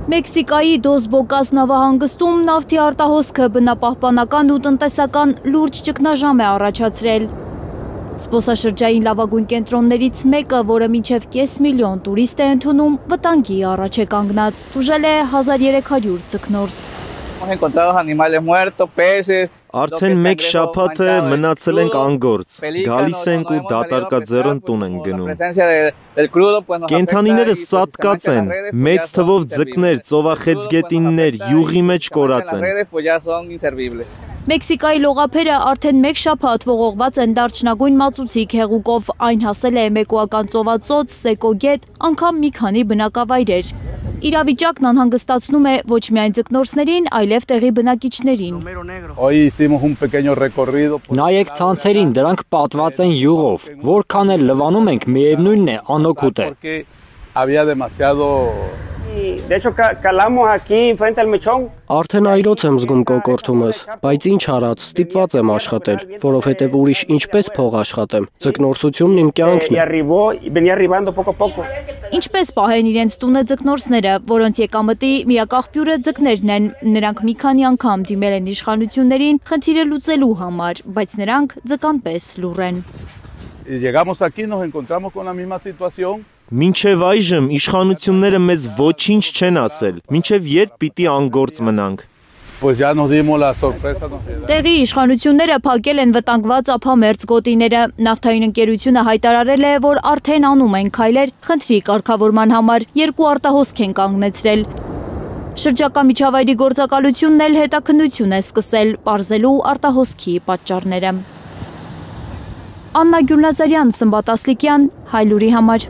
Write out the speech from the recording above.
Մեքսիկայի Դոս Բոկաս նավահանգստում նավթի արտահոսքը բնապահպանական ու տնտեսական լուրջ ճգնաժամ է առաջացրել։ Զբոսաշրջային լավագույն կենտրոններից մեկը, որը մինչև կես միլիոն տուրիստ է ընդունում, վտանգի առաջ է կանգնած, տուժել է 1300 ձկնորս։ Արդեն մեկ շաբաթ է մնացել ենք անգործ, գալիս ենք ու դատարկաձեռն տուն ենք գնում։ Կենդանիները սատկած են, մեծ թվով ձկներ, ծովախեցգետիններ, յուղի մեջ կորած են։ Մեքսիկայի լողափերը արդեն մեկ շաբաթ ողողված են դարչնագույն մածուցիկ հեղուկով, այն հասել է մեկուական ծովածոց, սեկոգետ, անգամ մի քանի բնակավայրեր։ Իրավիճակն անհանգստացնում է ոչ միայն ձկնորսներին, այլև տեղի բնակիչներին։ Նայեք ցանցերին, դրանք պատված են յուղով, որքան էլ լվանում ենք, միևնույնն է, անօգուտ է։ Արդեն այրոց եմ զգում կոկորթումս, բայց ինչ արած, ստիպված եմ աշխատել, որովհետև ուրիշ ինչպես փող աշխատեմ, ձկնորսությունն իմ կյանքն է։ Ինչպես պահեն իրենց տունը ձկնորսները, որոնց եկամտի միակ աղբյուրը ձկներն են, նրանք մի քանի անգամ դիմել են իշխանություններին խնդիրը լուծելու համար, բայց նրանք ձկան պես լուռ են։ Մինչև այժմ իշխանությունները մեզ ոչինչ չեն ասել, մինչև երբ պիտի անգործ մնանք։ Տեղի իշխանությունները փակել են վտանգված ափամերձ գոտիները, նավթային ընկերությունը հայտարարել է, որ արդեն անում են քայլեր խնդրի կարգավորման համար, 2 արտահոսք են կանգնեցրել։ Շրջակա միջավայրի գործակալությունն էլ հետաքննություն է սկսել, պարզելու արտահոսքի պատճառները։ Աննա Գյուլնազարյան, Սմբատ Ասլիկյան, Հայլուրի համար։